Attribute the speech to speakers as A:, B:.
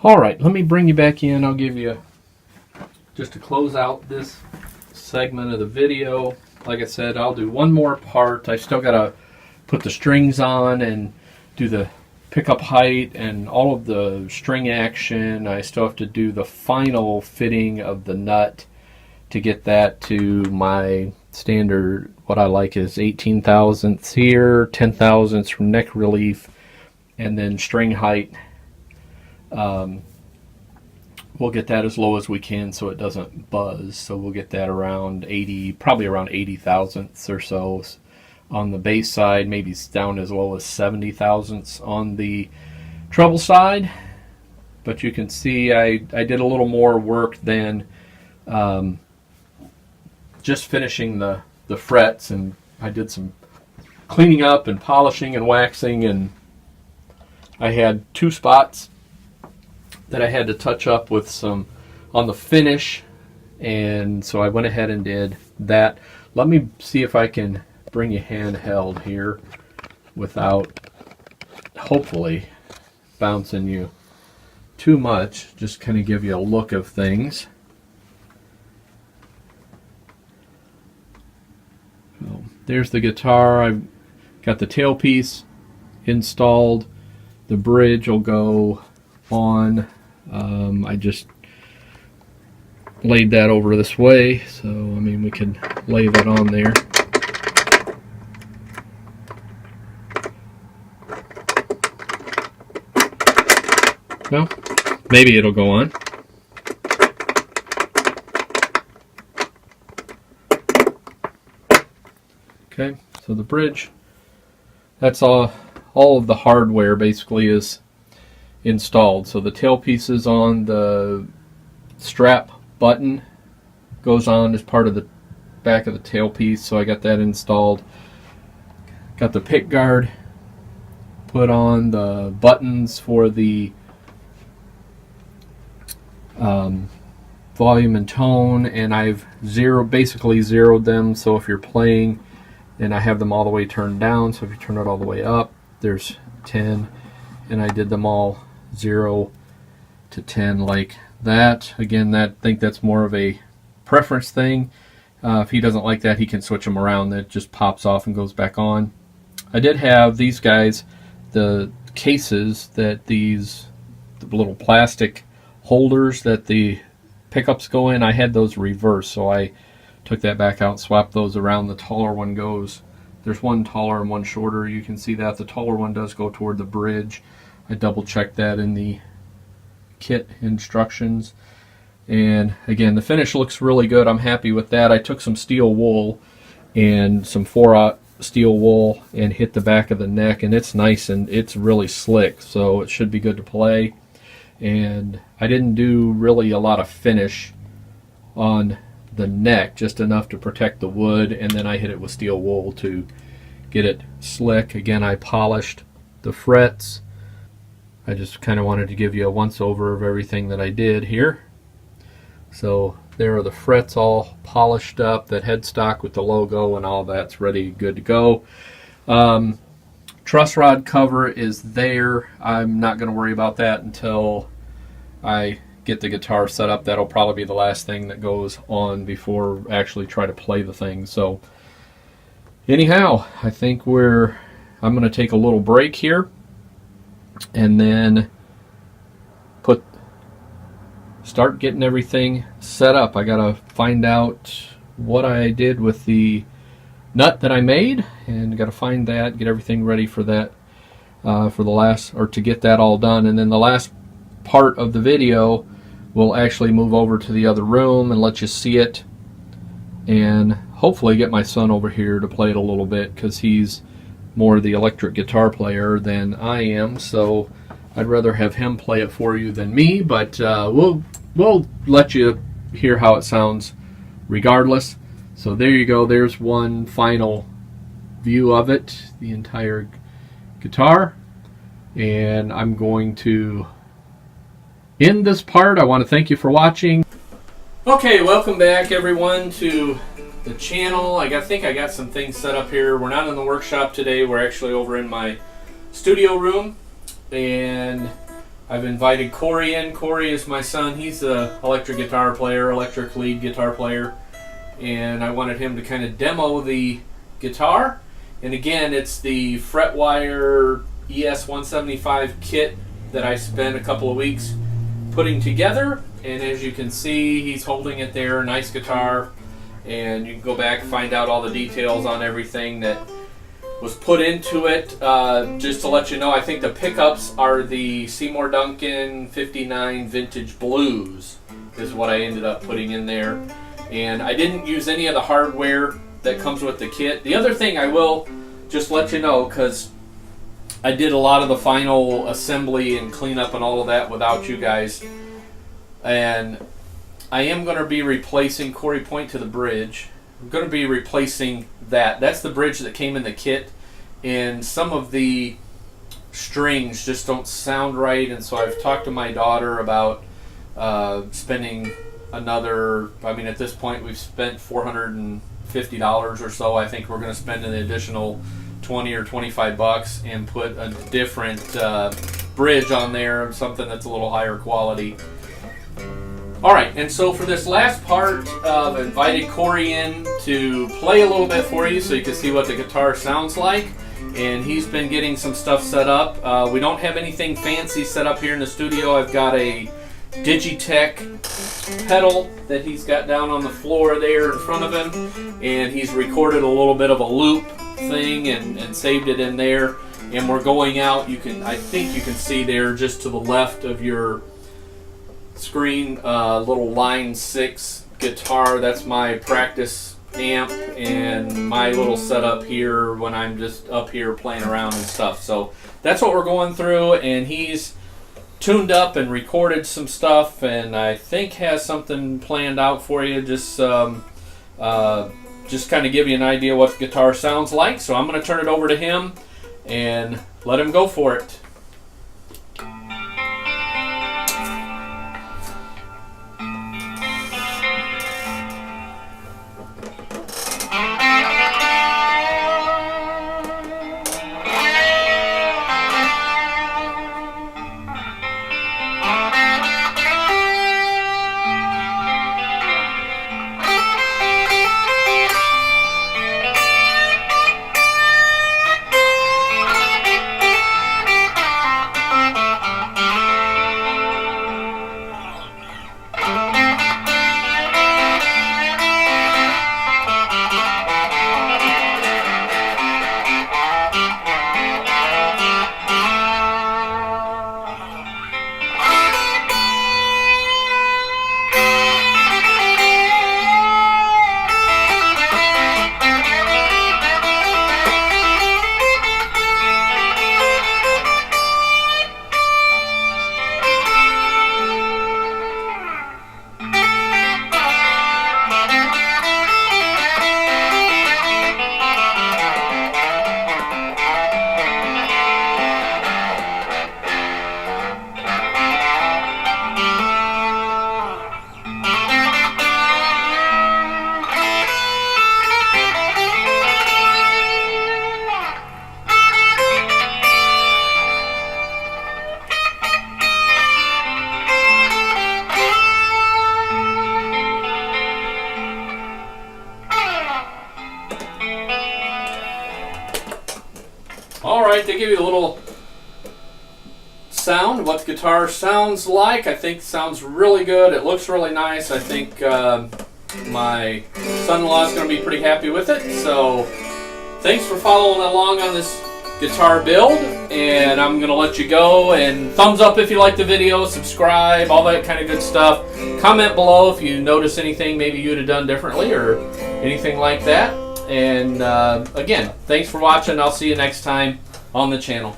A: All right, let me bring you back in. I'll give you, just to close out this segment of the video, like I said, I'll do one more part. I still got to put the strings on and do the pickup height and all of the string action. I still have to do the final fitting of the nut to get that to my standard. What I like is 18 thousandths here, 10 thousandths from neck relief, and then string height. We'll get that as low as we can so it doesn't buzz. So we'll get that around 80, probably around 80 thousandths or so on the bass side, maybe down as low as 70 thousandths on the treble side. But you can see I did a little more work than just finishing the frets, and I did some cleaning up and polishing and waxing, and I had two spots that I had to touch up with some on the finish, and so I went ahead and did that. Let me see if I can bring you handheld here without hopefully bouncing you too much, just kind of give you a look of things. So there's the guitar. I've got the tailpiece installed. The bridge will go on. I just laid that over this way, so I mean we could lay that on there. Well, maybe it'll go on. Okay, so the bridge, that's all of the hardware basically is installed. So the tailpiece is on, the strap button goes on as part of the back of the tailpiece, so I got that installed. Got the pick guard put on, the buttons for the volume and tone, and I've basically zeroed them, so if you're playing, and I have them all the way turned down, so if you turn it all the way up, there's 10, and I did them all 0 to 10 like that. Again, I think that's more of a preference thing. If he doesn't like that, he can switch them around. That just pops off and goes back on. I did have these guys, the cases that the little plastic holders that the pickups go in, I had those reversed, so I took that back out, swapped those around. The taller one goes, there's one taller and one shorter. You can see that the taller one does go toward the bridge. I double checked that in the kit instructions, and again the finish looks really good. I'm happy with that. I took some steel wool and some 4/0 steel wool and hit the back of the neck, and it's nice and it's really slick, so it should be good to play. And I didn't do really a lot of finish on the neck, just enough to protect the wood, and then I hit it with steel wool to get it slick. Again, I polished the frets. I just kind of wanted to give you a once over of everything that I did here. So there are the frets all polished up, that headstock with the logo and all that's ready, good to go. Truss rod cover is there. I'm not going to worry about that until I get the guitar set up. That'll probably be the last thing that goes on before I actually try to play the thing. So anyhow, I think I'm going to take a little break here and then start getting everything set up. I gotta find out what I did with the nut that I made, and gotta find that, get everything ready for that, to get that all done. And then the last part of the video we'll actually move over to the other room and let you see it, and hopefully get my son over here to play it a little bit, because he's more the electric guitar player than I am, so I'd rather have him play it for you than me. But we'll let you hear how it sounds regardless. So there you go, there's one final view of it, the entire guitar, and I'm going to end this part. I want to thank you for watching. Okay, welcome back everyone to the channel. I think I got some things set up here. We're not in the workshop today, we're actually over in my studio room, and I've invited Corey in. Corey is my son. He's an electric guitar player, electric lead guitar player. And I wanted him to kind of demo the guitar. And again, it's the Fretwire ES175 kit that I spent a couple of weeks putting together. And as you can see, he's holding it there. Nice guitar. And you can go back and find out all the details on everything that was put into it. Just to let you know, I think the pickups are the Seymour Duncan 59 Vintage Blues is what I ended up putting in there. And I didn't use any of the hardware that comes with the kit. The other thing I will just let you know, because I did a lot of the final assembly and cleanup and all of that without you guys, and I am going to be replacing, Corey, point to the bridge. I'm going to be replacing that. That's the bridge that came in the kit, and some of the strings just don't sound right, and so I've talked to my daughter about spending another, I mean, at this point we've spent $450 or so. I think we're going to spend an additional 20 or 25 bucks and put a different bridge on there, something that's a little higher quality. Alright, and so for this last part, I've invited Corey in to play a little bit for you so you can see what the guitar sounds like. And he's been getting some stuff set up. We don't have anything fancy set up here in the studio. I've got a Digitech pedal that he's got down on the floor there in front of him. And he's recorded a little bit of a loop thing and saved it in there. And we're going out, I think you can see there just to the left of your screen, little line 6 guitar. That's my practice amp and my little setup here when I'm just up here playing around and stuff. So that's what we're going through, and he's tuned up and recorded some stuff, and I think has something planned out for you. Just kind of give you an idea what the guitar sounds like. So I'm going to turn it over to him and let him go for it. Alright, they give you a little sound, what the guitar sounds like. I think it sounds really good. It looks really nice. I think my son-in-law is going to be pretty happy with it. So thanks for following along on this guitar build, and I'm going to let you go. And thumbs up if you like the video, subscribe, all that kind of good stuff. Comment below if you notice anything maybe you'd have done differently or anything like that. And again, thanks for watching. I'll see you next time on the channel.